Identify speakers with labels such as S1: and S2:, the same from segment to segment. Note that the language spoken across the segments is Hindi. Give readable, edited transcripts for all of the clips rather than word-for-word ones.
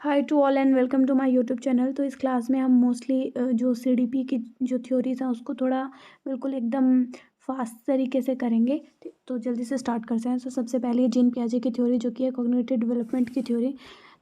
S1: Hi to all and welcome to my YouTube channel. तो इस क्लास में हम मोस्टली जो सीडीपी की जो थ्योरीज हैं उसको थोड़ा बिल्कुल एकदम फास्ट तरीके से करेंगे। तो जल्दी से स्टार्ट करते हैं। तो सबसे पहले जीन पियाजे की थ्योरी जो कि है कॉग्निटिव डेवलपमेंट की थ्योरी।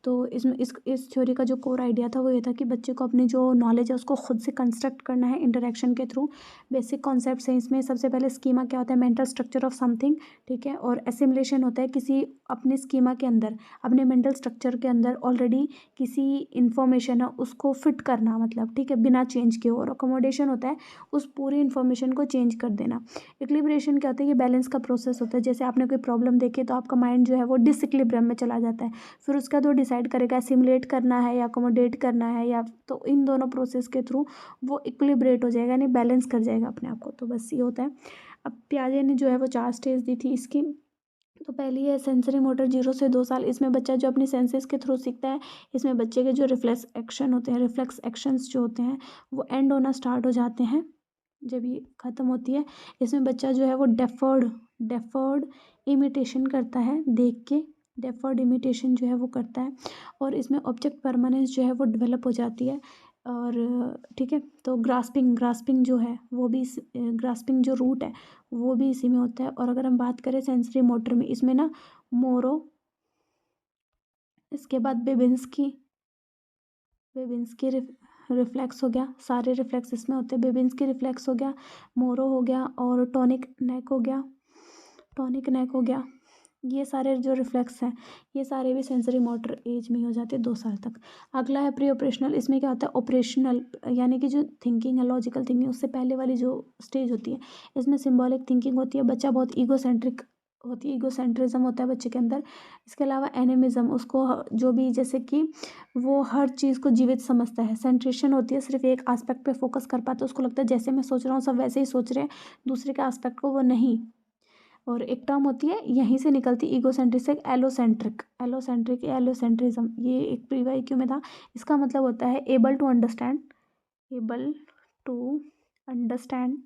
S1: तो इसमें इस थ्योरी का जो कोर आइडिया था वो ये था कि बच्चे को अपनी जो नॉलेज है उसको खुद से कंस्ट्रक्ट करना है इंटरेक्शन के थ्रू। बेसिक कॉन्सेप्ट्स हैं इसमें। सबसे पहले स्कीमा क्या होता है, मेंटल स्ट्रक्चर ऑफ समथिंग, ठीक है। और एसिमुलेशन होता है किसी अपने स्कीमा के अंदर, अपने मेंटल स्ट्रक्चर के अंदर ऑलरेडी किसी इन्फॉर्मेशन है उसको फिट करना, मतलब ठीक है, बिना चेंज किए। और अकोमोडेशन होता है उस पूरी इन्फॉर्मेशन को चेंज कर देना। इक्विलिब्रेशन क्या होता है, ये बैलेंस का प्रोसेस होता है। जैसे आपने कोई प्रॉब्लम देखी तो आपका माइंड जो है वो डिसइक्विलिब्रियम में चला जाता है, फिर उसका तो डिसाइड करेगा सिमुलेट करना है या अकोमोडेट करना है, या तो इन दोनों प्रोसेस के थ्रू वो इक्विलिब्रेट हो जाएगा, यानी बैलेंस कर जाएगा अपने आप को। तो बस ये होता है। अब पियाजे ने जो है वो 4 स्टेज दी थी इसकी। तो पहली है सेंसरी मोटर 0 से 2 साल। इसमें बच्चा जो अपनी सेंसेस के थ्रू सीखता है। इसमें बच्चे के जो रिफ्लेक्स एक्शन होते हैं, रिफ्लेक्स एक्शंस जो होते हैं वो एंड होना स्टार्ट हो जाते हैं जब ये ख़त्म होती है। इसमें बच्चा जो है वो डेफर्ड इमिटेशन करता है, देख के डेफर्ड इमिटेशन जो है वो करता है। और इसमें ऑब्जेक्ट परमानेंस जो है वो डेवलप हो जाती है। और ठीक है, तो ग्रास्पिंग जो है वो भी ग्रास्पिंग जो रूट है वो भी इसी में होता है। और अगर हम बात करें सेंसरी मोटर में, इसमें ना मोरो, इसके बाद बेबिंस्की रिफ्लेक्स हो गया, सारे रिफ्लेक्स इसमें होते हैं। बेबिंस्की रिफ्लेक्स हो गया, मोरो हो गया, और टॉनिक नेक हो गया। ये सारे जो रिफ्लेक्स हैं ये सारे भी सेंसरी मोटर एज में ही हो जाते हैं 2 साल तक। अगला है प्री ऑपरेशनल। इसमें क्या होता है, ऑपरेशनल यानी कि जो थिंकिंग है, लॉजिकल थिंकिंग, उससे पहले वाली जो स्टेज होती है इसमें सिंबॉलिक थिंकिंग होती है। बच्चा बहुत ईगोसेंट्रिक होती है, ईगोसेंट्रिज्म होता है बच्चे के अंदर। इसके अलावा एनिमिज्म, उसको जो भी जैसे कि वो हर चीज़ को जीवित समझता है। सेंट्रेशन होती है, सिर्फ एक आस्पेक्ट पे फोकस कर पाता है, उसको लगता है जैसे मैं सोच रहा हूँ सब वैसे ही सोच रहे हैं, दूसरे के आस्पेक्ट को वो नहीं। और एक टर्म होती है यहीं से निकलती, ईगोसेंट्रिक से एलोसेंट्रिज्म, ये एक प्री वाईक्यू में था। इसका मतलब होता है able to understand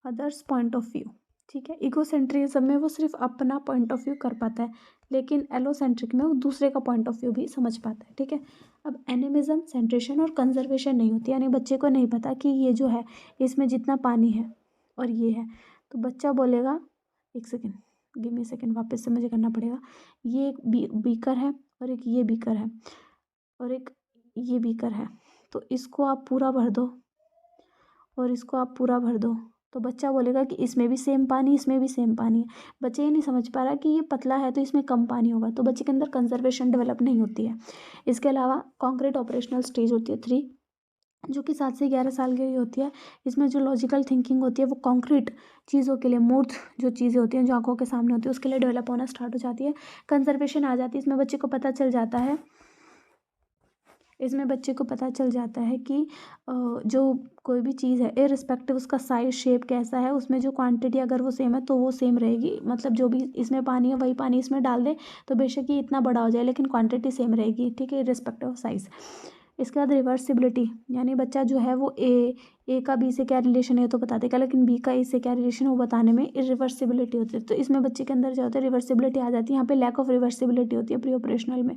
S1: others point of view, ठीक है। इगोसेंट्रिज्म में वो सिर्फ अपना पॉइंट ऑफ व्यू कर पाता है, लेकिन एलोसेंट्रिक में वो दूसरे का पॉइंट ऑफ व्यू भी समझ पाता है, ठीक है। अब एनिमिज्म, सेंट्रेशन और कंजर्वेशन नहीं होती, यानी बच्चे को नहीं पता कि ये जो है इसमें जितना पानी है और ये है, तो बच्चा बोलेगा, एक सेकेंड, गिव मी सेकेंड, वापस से मुझे करना पड़ेगा। ये एक बीकर है और एक ये बीकर है और एक ये बीकर है, तो इसको आप पूरा भर दो और इसको आप पूरा भर दो, तो बच्चा बोलेगा कि इसमें भी सेम पानी, इसमें भी सेम पानी है। बच्चे ये नहीं समझ पा रहा कि ये पतला है तो इसमें कम पानी होगा, तो बच्चे के अंदर कंजर्वेशन डेवलप नहीं होती है। इसके अलावा कॉन्क्रीट ऑपरेशनल स्टेज होती है 3, जो कि 7 से 11 साल के लिए होती है। इसमें जो लॉजिकल थिंकिंग होती है वो कॉन्क्रीट चीज़ों के लिए, मूर्त जो चीज़ें होती हैं जो आंखों के सामने होती है उसके लिए डेवलप होना स्टार्ट हो जाती है। कंजर्वेशन आ जाती है, इसमें बच्चे को पता चल जाता है कि जो कोई भी चीज़ है इररिस्पेक्टिव उसका साइज शेप कैसा है, उसमें जो क्वांटिटी अगर वो सेम है तो वो सेम रहेगी। मतलब जो भी इसमें पानी है वही पानी इसमें डाल दे तो बेशक ये इतना बड़ा हो जाए लेकिन क्वांटिटी सेम रहेगी, ठीक है, इररिस्पेक्टिव ऑफ साइज। इसके बाद रिवर्सिबिलिटी, यानी बच्चा जो है वो ए का बी से क्या रिलेशन है तो बता देगा, लेकिन बी का ए से क्या रिलेशन है वो बताने में इरिवर्सिबिलिटी होती है। तो इसमें बच्चे के अंदर जो होता है रिवर्सिबिलिटी आ जाती है, यहाँ पे लैक ऑफ रिवर्सिबिलिटी होती है प्री ऑपरेशनल में,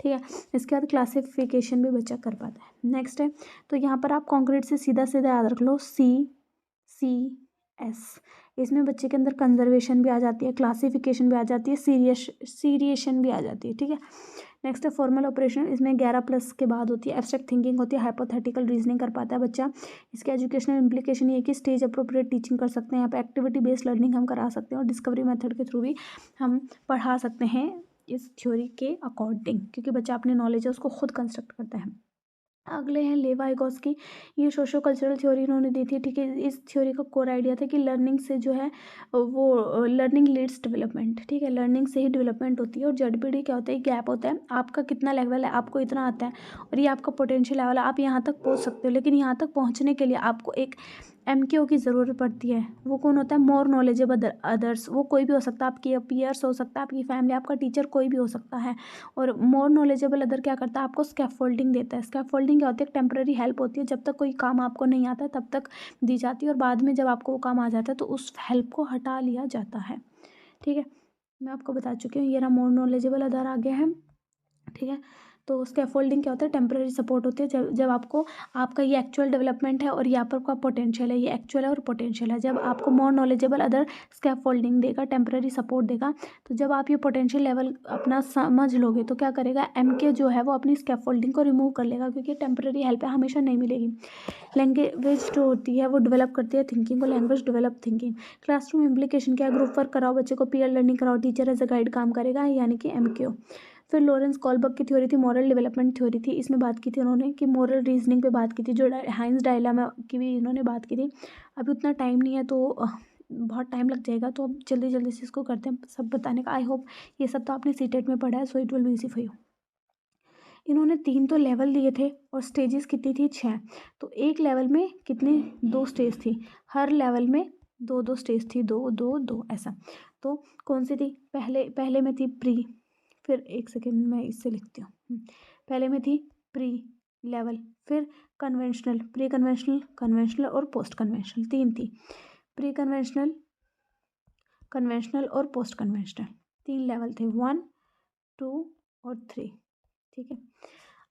S1: ठीक है। इसके बाद क्लासिफिकेशन भी बच्चा कर पाता है। नेक्स्ट है, तो यहाँ पर आप कॉन्क्रीट से सीधा सीधा याद रख लो, CCS। इसमें बच्चे के अंदर कंजर्वेशन भी आ जाती है, क्लासिफिकेशन भी आ जाती है, सीरिएशन भी आ जाती है, ठीक है। नेक्स्ट है फॉर्मल ऑपरेशन। इसमें 11+ के बाद होती है। एब्स्ट्रैक्ट थिंकिंग होती है, हाइपोथेटिकल रीजनिंग कर पाता है बच्चा। इसके एजुकेशनल इम्प्लीकेशन ये है कि स्टेज अप्रोप्रिएट टीचिंग कर सकते हैं, यहाँ पे एक्टिविटी बेस्ड लर्निंग हम करा सकते हैं और डिस्कवरी मेथड के थ्रू भी हम पढ़ा सकते हैं इस थ्योरी के अकॉर्डिंग, क्योंकि बच्चा अपनी नॉलेज है उसको खुद कंस्ट्रक्ट करता है। अगले हैं लेवा की, ये सोशो कल्चरल थ्योरी इन्होंने दी थी, ठीक है। इस थ्योरी का कोर आइडिया था कि लर्निंग से जो है वो लर्निंग लीड्स डेवलपमेंट, ठीक है, लर्निंग से ही डेवलपमेंट होती है। और ZPD क्या होता है, गैप होता है, आपका कितना लेवल है, आपको इतना आता है और ये आपका पोटेंशियल लेवल है, आप यहाँ तक पहुँच सकते हो, लेकिन यहाँ तक पहुँचने के लिए आपको एक MQ की ज़रूरत पड़ती है। वो कौन होता है, मोर नॉलेजेबल अदर्स। वो कोई भी हो सकता है, आपकी पीयर्स हो सकता है, आपकी फैमिली, आपका टीचर, कोई भी हो सकता है। और मोर नॉलेजेबल अदर क्या करता है, आपको स्कैफोल्डिंग देता है। स्कैफोल्डिंग क्या होती है, एक टेम्पररी हेल्प होती है, जब तक कोई काम आपको नहीं आता है तब तक दी जाती है, और बाद में जब आपको वो काम आ जाता है तो उस हेल्प को हटा लिया जाता है, ठीक है। मैं आपको बता चुकी हूँ, ये रहा मोर नॉलेजेबल अदर आ गया है। ठीक है। तो स्कैफोल्डिंग क्या होता है, टेम्पररी सपोर्ट होती है जब जब आपको आपका ये एक्चुअल डेवलपमेंट है और यहाँ पर आपका पोटेंशियल है, ये एक्चुअल है और पोटेंशियल है, जब आपको मोर नॉलेजेबल अदर स्कैफोल्डिंग देगा, टेम्पररी सपोर्ट देगा, तो जब आप ये पोटेंशियल लेवल अपना समझ लोगे तो क्या करेगा, एमके जो है वो अपनी स्कैफोल्डिंग को रिमूव कर लेगा, क्योंकि टेम्पररी हेल्प है, हमेशा नहीं मिलेगी। लैंग्वेज जो होती है वो डेवलप करती है थिंकिंग को, language develop thinking. Classroom implication क्या है, ग्रुप वर्क कराओ बच्चे को, पीयर लर्निंग कराओ, टीचर एज अ गाइड काम करेगा, यानी कि एमक्यू। फिर लॉरेंस कॉलबर्ग की थ्योरी थी, मॉरल डेवलपमेंट थ्योरी थी, इसमें बात की थी उन्होंने कि मॉरल रीजनिंग पे बात की थी, जो हाइंस डायलेमा की भी इन्होंने बात की थी। अभी उतना टाइम नहीं है तो बहुत टाइम लग जाएगा, तो अब जल्दी जल्दी से इसको करते हैं सब बताने का। आई होप ये सब तो आपने सीटेट में पढ़ा है, so it will be easy for you. इन्होंने 3 तो लेवल दिए थे और स्टेजेस कितनी थी, 6। तो एक लेवल में कितनी, 2 स्टेज थी, हर लेवल में 2-2 स्टेज थी, 2-2-2 ऐसा। तो कौन सी थी, पहले पहले में थी प्री, फिर एक सेकेंड मैं इससे लिखती हूँ। पहले में थी प्री लेवल, फिर कन्वेंशनल, प्री कन्वेंशनल, कन्वेंशनल और पोस्ट कन्वेंशनल, 3 थी। प्री कन्वेंशनल, कन्वेंशनल और पोस्ट कन्वेंशनल, 3 लेवल थे, 1, 2 और 3। ठीक है।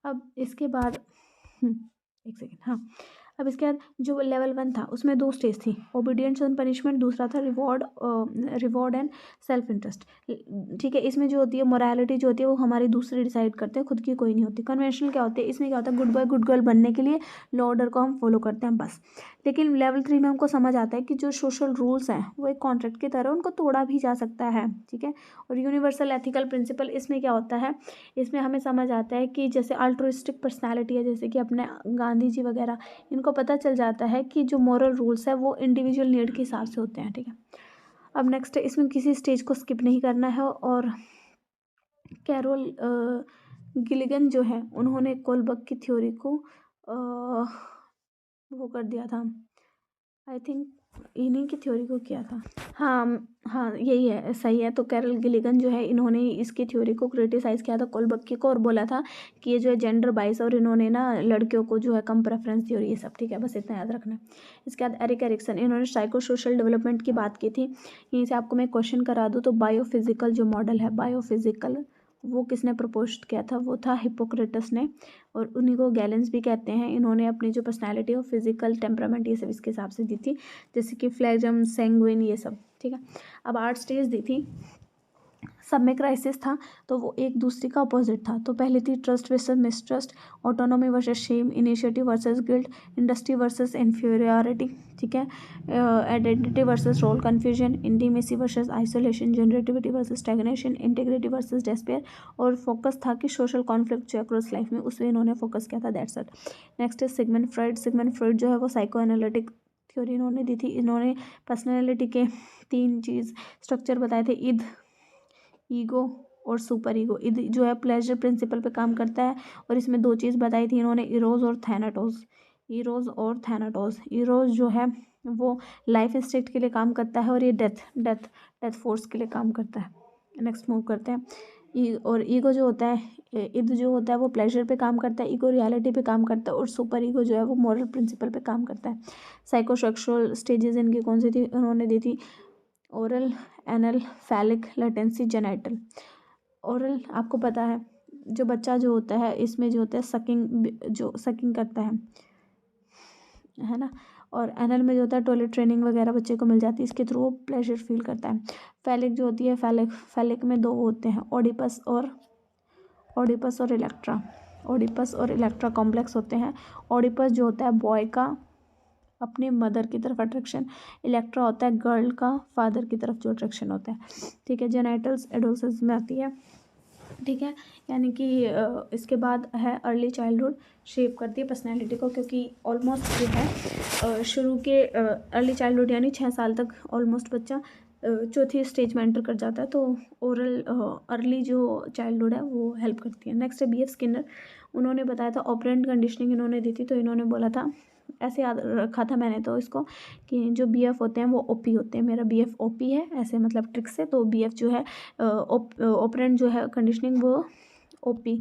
S1: अब इसके बाद एक सेकेंड, हाँ, अब इसके बाद जो लेवल 1 था उसमें 2 स्टेज थी, ओबीडियंस एंड पनिशमेंट, दूसरा था रिवॉर्ड एंड सेल्फ इंटरेस्ट। ठीक है। इसमें जो होती है मोरालिटी जो होती है वो हमारी दूसरे डिसाइड करते हैं, खुद की कोई नहीं होती। कन्वेंशनल क्या होती है, इसमें क्या होता है, गुड बॉय गुड गर्ल बनने के लिए लॉ ऑर्डर को हम फॉलो करते हैं बस। लेकिन लेवल 3 में हमको समझ आता है कि जो सोशल रूल्स हैं वो एक कॉन्ट्रैक्ट की तरह उनको तोड़ा भी जा सकता है। ठीक है। और यूनिवर्सल एथिकल प्रिंसिपल, इसमें क्या होता है, इसमें हमें समझ आता है कि जैसे अल्ट्रुइस्टिक पर्सनैलिटी है, जैसे कि अपने गांधी जी वगैरह, इनको पता चल जाता है कि जो मॉरल रूल्स है वो इंडिविजुअल नीड के हिसाब से होते हैं। ठीक है। अब नेक्स्ट, इसमें किसी स्टेज को स्किप नहीं करना है। और कैरोल गिलिगन जो है उन्होंने कोलबर्ग की थ्योरी को वो कर दिया था, आई थिंक इन्हीं की थ्योरी को किया था। हाँ हाँ, यही है, सही है। तो कैरल गिलिगन जो है इन्होंने इसकी थ्योरी को क्रिटिसाइज़ किया था कोलबर्ग की को, और बोला था कि ये जो है जेंडर बाइस, और इन्होंने ना लड़कियों को जो है कम प्रेफरेंस थ्योरी, ये सब। ठीक है, बस इतना याद रखना। इसके बाद एरिक एरिक्सन, इन्होंने साइको सोशल डेवलपमेंट की बात की थी। यहीं से आपको मैं क्वेश्चन करा दूँ तो बायोफिजिकल जो मॉडल है, बायोफिजिकल, वो किसने प्रपोज किया था, वो था हिपोक्रेटस ने, और उन्हीं को गैलेंस भी कहते हैं। इन्होंने अपनी जो पर्सनैलिटी और फिजिकल टेम्परामेंट ये सब इसके हिसाब से दी थी, जैसे कि फ्लैगम, सैंग्विन, ये सब। ठीक है। अब 8 स्टेज दी थी, सब में क्राइसिस था, तो वो एक दूसरे का अपोजिट था। तो पहली थी trust versus mistrust, autonomy versus shame, initiative versus guilt, industry versus inferiority. ठीक है। Identity versus role confusion, intimacy versus isolation, generativity versus stagnation, integrity versus despair. और फोकस था कि सोशल कॉन्फ्लिक्ट जो अक्रॉस लाइफ में, उसमें इन्होंने फोकस किया था। That's it. नेक्स्ट है सिगमंड फ्रॉइड। सिगमंड फ्रॉइड जो है वो साइको एनालिटिक थ्योरी इन्होंने दी थी। इन्होंने पर्सनैलिटी के 3 चीज़ स्ट्रक्चर बताए थे, इद, ईगो और सुपर ईगो। इद जो है प्लेजर प्रिंसिपल पे काम करता है, और इसमें 2 चीज़ बताई थी इन्होंने, इरोज और थैनाटोस। इरोज और थैनाटोस, इरोज जो है वो लाइफ स्टेट के लिए काम करता है, और ये डेथ फोर्स के लिए काम करता है। नेक्स्ट मूव करते हैं। और ईगो जो होता है, इद जो होता है वो प्लेजर पे काम करता है, ईगो रियलिटी पे काम करता है, और सुपर ईगो जो है वो मॉरल प्रिंसिपल पे काम करता है। साइकोसेक्सुअल स्टेजेस इनकी कौन सी थी, उन्होंने दी थी oral, anal, phallic, latency, genital. Oral आपको पता है, जो बच्चा जो होता है इसमें जो होता है सकिंग, जो सकिंग करता है ना। और एनल में जो होता है टॉयलेट ट्रेनिंग वगैरह बच्चे को मिल जाती है, इसके थ्रू वो प्लेजर फील करता है। फैलिक जो होती है, फैलिक में 2 होते हैं, ओडिपस और इलेक्ट्रा। ओडिपस और इलेक्ट्रा कॉम्प्लेक्स होते हैं। ओडिपस जो होता है बॉय का अपनी मदर की तरफ अट्रैक्शन, इलेक्ट्रा होता है गर्ल का फादर की तरफ जो अट्रैक्शन होता है। ठीक है। जेनाइटल्स एडोलसेंस में आती है। ठीक है। यानी कि इसके बाद है अर्ली चाइल्डहुड, शेप करती है पर्सनैलिटी को, क्योंकि ऑलमोस्ट जो है शुरू के अर्ली चाइल्डहुड यानी 6 साल तक ऑलमोस्ट बच्चा चौथी स्टेज में एंटर कर जाता है, तो ओरल अर्ली जो चाइल्डहुड है वो हेल्प करती है। नेक्स्ट है बी एफ स्किनर। उन्होंने बताया था ऑपरेंट कंडीशनिंग इन्होंने दी थी, तो इन्होंने बोला था, ऐसे याद रखा था मैंने तो इसको, कि जो बी एफ होते हैं वो ओ पी होते हैं, मेरा बी एफ ओ पी है, ऐसे मतलब ट्रिक से। तो बी एफ जो है ऑपरेंट जो है कंडीशनिंग वो O P,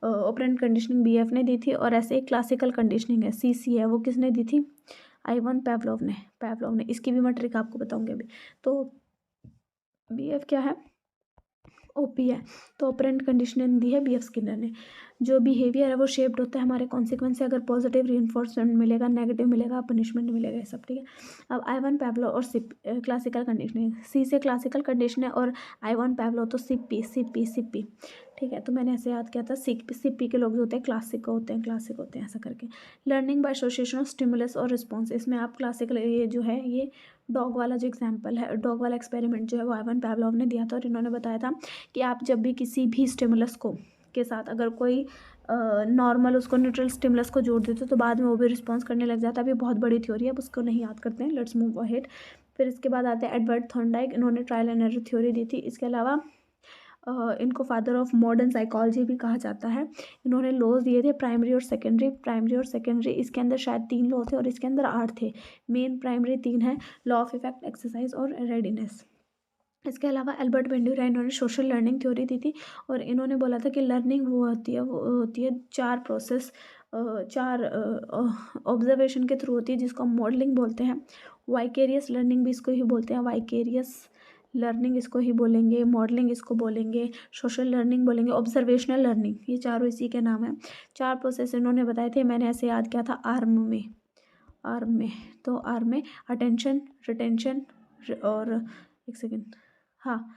S1: operant conditioning B F ने दी थी। और ऐसे एक क्लासिकल कंडीशनिंग है सी सी है, वो किसने दी थी, आइवन पैवलोव ने। इसकी भी मैं ट्रिक आपको बताऊंगी अभी। तो बी एफ क्या है, ओपी है। तो ऑपरेंट कंडीशनिंग दी है बी एफ स्किनर ने। जो बिहेवियर है वो शेप्ड होता है हमारे कॉन्सिक्वेंस से, अगर पॉजिटिव रीइंफोर्समेंट मिलेगा, नेगेटिव मिलेगा, पनिशमेंट मिलेगा, ये सब ठीक है। अब आइवन पैवलो और सिप क्लासिकल कंडीशनिंग, सी से क्लासिकल कंडीशन है और आइवन पैवलो तो सिप्पी सिप्पी सिप्पी ठीक है। तो मैंने ऐसे याद किया था, सिप्पी के लोग जो होते हैं क्लासिक होते हैं ऐसा करके। Learning by association of stimulus और रिस्पॉन्स, इसमें आप क्लासिकल ये जो है ये डॉग वाला जो एग्जाम्पल है, डॉग वाला एक्सपेरिमेंट जो है वो आइवन पैवलोव ने दिया था और इन्होंने बताया था कि आप जब भी किसी भी स्टिमुलस को के साथ अगर कोई नॉर्मल उसको न्यूट्रल स्टिमुलस को जोड़ देते तो बाद में वो भी रिस्पॉन्स करने लग जाता है। अभी बहुत बड़ी थ्योरी है, अब उसको नहीं याद करते हैं, लेट्स मूव अहेड। फिर इसके बाद आते हैं एडवर्ड थॉर्नडाइक, इन्होंने ट्रायल एंड एरर थ्योरी दी थी। इसके अलावा इनको फादर ऑफ मॉडर्न साइकोलॉजी भी कहा जाता है। इन्होंने लॉज दिए थे प्राइमरी और सेकेंडरी। इसके अंदर शायद 3 लॉ थे और इसके अंदर 8 थे। मेन प्राइमरी 3 है, लॉ ऑफ इफेक्ट, एक्सरसाइज और रेडीनेस। इसके अलावा एल्बर्ट बेंड्यूरा, इन्होंने सोशल लर्निंग थ्योरी दी थी और इन्होंने बोला था कि लर्निंग वो होती है 4 प्रोसेस, 4 ऑब्जर्वेशन के थ्रू होती है, जिसको हम मॉडलिंग बोलते हैं। वाइकेरियस लर्निंग भी इसको ही बोलते हैं, वाइकेरियस लर्निंग इसको ही बोलेंगे, मॉडलिंग इसको बोलेंगे, सोशल लर्निंग बोलेंगे, ऑब्जर्वेशनल लर्निंग, ये चारों इसी के नाम हैं। 4 प्रोसेस इन्होंने बताए थे, मैंने ऐसे याद किया था आर्म में। तो आर्म में अटेंशन, रिटेंशन और एक सेकेंड, हाँ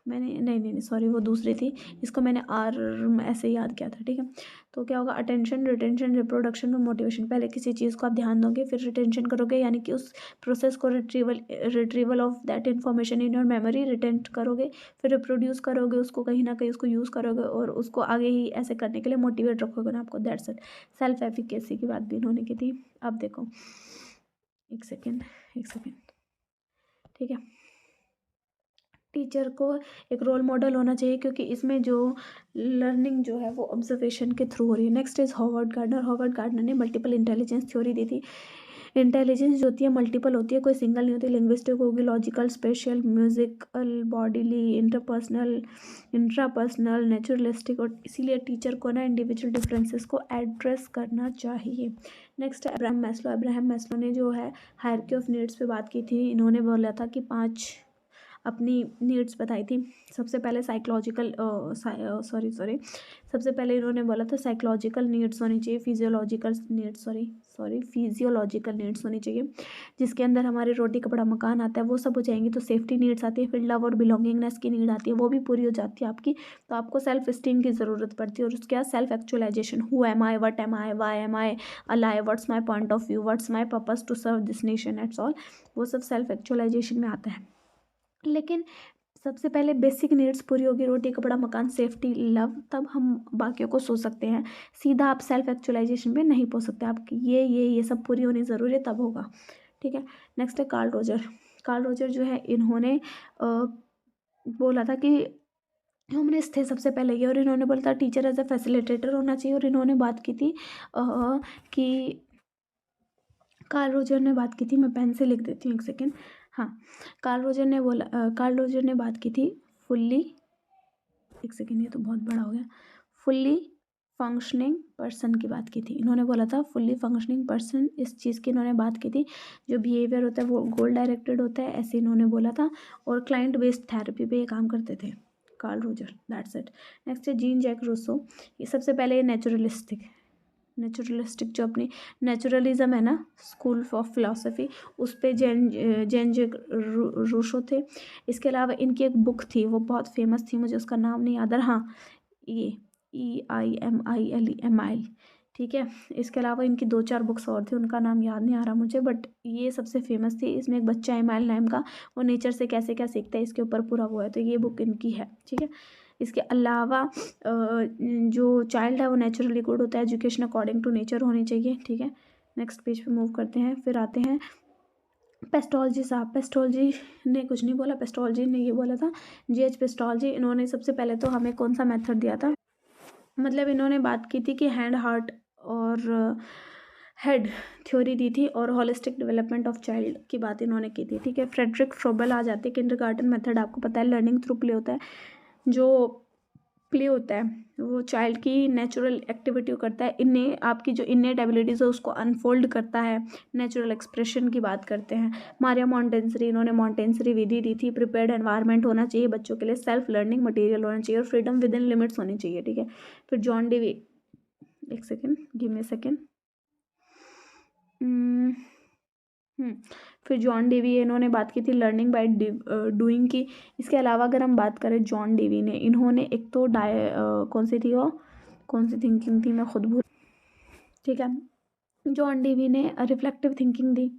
S1: मैंने नहीं सॉरी वो दूसरी थी, इसको मैंने आर्म ऐसे याद किया था ठीक है। तो क्या होगा, अटेंशन, रिटेंशन, रिप्रोडक्शन और मोटिवेशन। पहले किसी चीज़ को आप ध्यान दोगे, फिर रिटेंशन करोगे, यानी कि उस प्रोसेस को retrieval of that information in your memory, retain करोगे, फिर रिप्रोड्यूस करोगे उसको, कहीं ना कहीं उसको यूज़ करोगे और उसको आगे ही ऐसे करने के लिए मोटिवेट रखोगे ना आपको, दैट्स इट। सेल्फ एफिकेसी की बात भी इन्होंने की थी। अब देखो एक सेकेंड ठीक है। टीचर को एक रोल मॉडल होना चाहिए क्योंकि इसमें जो लर्निंग जो है वो ऑब्जर्वेशन के थ्रू हो रही है। नेक्स्ट इज हॉवर्ड गार्डनर ने मल्टीपल इंटेलिजेंस थ्योरी दी थी। इंटेलिजेंस जो होती है मल्टीपल होती है, कोई सिंगल नहीं होती। लिंग्विस्टिक होगी, logical, special, musical, bodily, intrapersonal, naturalistic, और इसीलिए टीचर को ना इंडिविजुअल डिफरेंसेस को एड्रेस करना चाहिए। नेक्स्ट है अब्राहम मैस्लो ने जो है हायरार्की ऑफ नीड्स पे बात की थी। इन्होंने बोला था कि 5 अपनी नीड्स बताई थी। सबसे पहले सबसे पहले इन्होंने बोला था साइकोलॉजिकल नीड्स होनी चाहिए, फिजियोलॉजिकल नीड्स होनी चाहिए, जिसके अंदर हमारे रोटी कपड़ा मकान आता है, वो सब हो जाएंगी। तो सेफ्टी नीड्स आती है, फिर लव और बिलोंगिंगनेस की नीड आती है, वो भी पूरी हो जाती है आपकी। तो आपको सेल्फ इस्टीम की ज़रूरत पड़ती है और उसके बाद self actualization, who am I, what am I, why am I alive, what's my point of view, what's my purpose to serve this nation, it's all, वो सब सेल्फ एक्चुअलाइजेशन में आता है। लेकिन सबसे पहले बेसिक नीड्स पूरी होगी, रोटी कपड़ा मकान सेफ्टी लव, तब हम बाकियों को सोच सकते हैं। सीधा आप सेल्फ एक्चुअलाइजेशन पे नहीं पहुंच सकते, आपकी ये सब पूरी होनी ज़रूरी है, तब होगा ठीक है। नेक्स्ट है कार्ल रोजर जो है इन्होंने बोला था कि ह्यूमनिस्ट थे सबसे पहले ये, और इन्होंने बोला था टीचर एज ए फैसिलिटेटर होना चाहिए। और इन्होंने बात की थी कि कार्ल रोजर ने बात की थी, मैं पेन से लिख देती हूँ एक सेकेंड, हाँ। कार्ल रोजर ने बात की थी फुल्ली, एक सेकेंड ये तो बहुत बड़ा हो गया, फुल्ली फंक्शनिंग पर्सन की बात की थी। इन्होंने बोला था फुल्ली फंक्शनिंग पर्सन, इस चीज़ की इन्होंने बात की थी। जो बिहेवियर होता है वो गोल डायरेक्टेड होता है, ऐसे इन्होंने बोला था, और क्लाइंट बेस्ड थेरेपी पे ये काम करते थे Carl Roger, that's it. Next है जीन जैक रूसो, ये सबसे पहले नेचुरलिस्टिक जो अपनी नेचुरलिज्म है ना, स्कूल ऑफ फिलॉसफी, उस पे जैन रूसो थे। इसके अलावा इनकी एक बुक थी वो बहुत फेमस थी, मुझे उसका नाम नहीं याद है, हाँ ये EIMILE ठीक है। इसके अलावा इनकी 2-4 बुक्स और थी, उनका नाम याद नहीं आ रहा मुझे, बट ये सबसे फेमस थी। इसमें एक बच्चा एमाइल नाम का, वो नेचर से कैसे क्या सीखता है इसके ऊपर पूरा हुआ है, तो ये बुक इनकी है ठीक है। इसके अलावा जो चाइल्ड है वो नेचुरली गुड होता है, एजुकेशन अकॉर्डिंग टू नेचर होनी चाहिए ठीक है। नेक्स्ट पेज पे मूव करते हैं, फिर आते हैं पेस्टोलॉजी साहब। पेस्टोलॉजी ने कुछ नहीं बोला, पेस्टोलॉजी ने ये बोला था, GH पेस्टोलॉजी, इन्होंने सबसे पहले तो हमें कौन सा मेथड दिया था, मतलब इन्होंने बात की थी कि हैंड हार्ट और हेड थ्योरी दी थी, और होलिस्टिक डेवलपमेंट ऑफ चाइल्ड की बात इन्होंने की थी ठीक है। फ्रेडरिक फ्रोबल आ जाते हैं, किंडरगार्टन मेथड आपको पता है लर्निंग थ्रू प्ले होता है, जो प्ले होता है, वो चाइल्ड की नेचुरल एक्टिविटी करता है, इन्हें आपकी जो इन्नेट एबिलिटीज़ है उसको अनफोल्ड करता है, नेचुरल एक्सप्रेशन की बात करते हैं। मारिया मॉन्टेसरी, इन्होंने मॉन्टेसरी विधि दी थी। प्रिपेयर्ड एनवायरनमेंट होना चाहिए बच्चों के लिए, सेल्फ लर्निंग मटेरियल होना चाहिए और फ्रीडम विद इन लिमिट्स होनी चाहिए, ठीक है। फिर जॉन डेवी, एक सेकेंड, गिव मी सेकेंड। फिर जॉन डेवी, इन्होंने बात की थी लर्निंग बाय डूइंग की। इसके अलावा अगर हम बात करें जॉन डेवी ने, इन्होंने एक तो कौन सी थी वो, कौन सी थिंकिंग थी, मैं खुद भूल, ठीक है। जॉन डेवी ने रिफ्लेक्टिव थिंकिंग दी,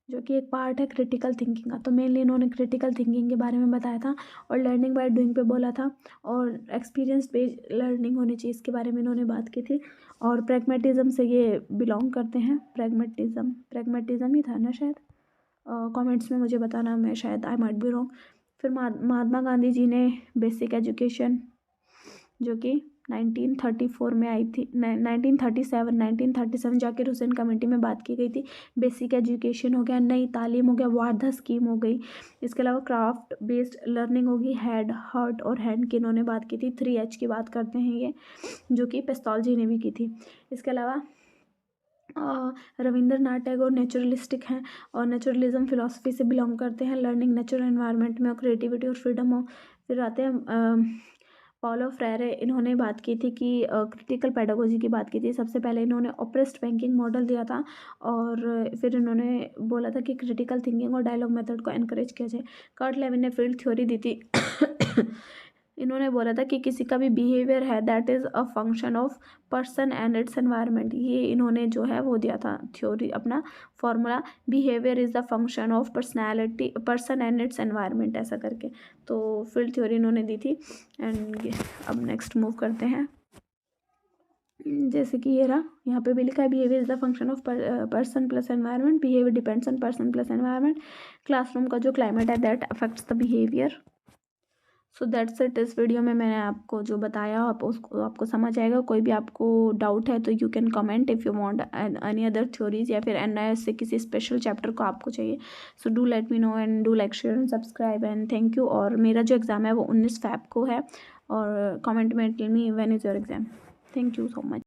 S1: जो कि एक पार्ट है क्रिटिकल थिंकिंग का। तो मेनली इन्होंने क्रिटिकल थिंकिंग के बारे में बताया था और लर्निंग बाय डूइंग पे बोला था, और एक्सपीरियंस बेस्ड लर्निंग होनी चाहिए, इसके बारे में इन्होंने बात की थी। और प्रैग्मेटिज्म से ये बिलोंग करते हैं, प्रैग्मेटिज्म ही था ना शायद, कमेंट्स में मुझे बताना, मैं शायद आई माइट बी रॉन्ग। फिर महात्मा गांधी जी ने बेसिक एजुकेशन, जो कि 1934 में आई थी, 1937 जाकिर हुसैन कमेटी में बात की गई थी। बेसिक एजुकेशन हो गया, नई तालीम हो गया, वारधा स्कीम हो गई। इसके अलावा क्राफ्ट बेस्ड लर्निंग होगी, हेड, हार्ट और हैंड की इन्होंने बात की थी। 3H की बात करते हैं ये, जो कि पेस्तौल जी ने भी की थी। इसके अलावा रविंद्रनाथ टैगोर नेचुरलिस्टिक हैं और नेचुरलिज्म फिलॉसफी से बिलोंग करते हैं। लर्निंग नेचुरल एनवायरनमेंट में हो, क्रिएटिविटी और फ्रीडम हो। फिर आते हैं पॉलो फ्रेरे, इन्होंने बात की थी कि क्रिटिकल पेडागोजी की बात की थी। सबसे पहले इन्होंने ऑप्रेस्ड बैंकिंग मॉडल दिया था और फिर इन्होंने बोला था कि क्रिटिकल थिंकिंग और डायलॉग मेथड को एनकरेज किया जाए। कर्ट लेविन ने फील्ड थ्योरी दी थी। इन्होंने बोला था कि किसी का भी बिहेवियर है that is a function of person and it's environment. ये इन्होंने जो है वो दिया था थ्योरी, अपना formula, behaviour is the function of personality, person and it's environment, ऐसा करके। तो फील्ड थ्योरी इन्होंने दी थी। एंड अब नेक्स्ट मूव करते हैं, जैसे कि ये रहा, यहाँ पे भी लिखा है behaviour is the function of person plus environment, behaviour depends on person plus environment, classroom का जो क्लाइमेट है that affects the behaviour. So that's it. इस वीडियो में मैंने आपको जो बताया आप उसको आपको समझ आएगा। कोई भी आपको डाउट है तो you can comment if you want any other theories, या फिर एनआईएस से किसी स्पेशल चैप्टर को आपको चाहिए। So do let me know and do like, share and subscribe and thank you. और मेरा जो एग्ज़ाम है वो 19 फ़रवरी को है, और कमेंट में tell me when is your exam. Thank you so much.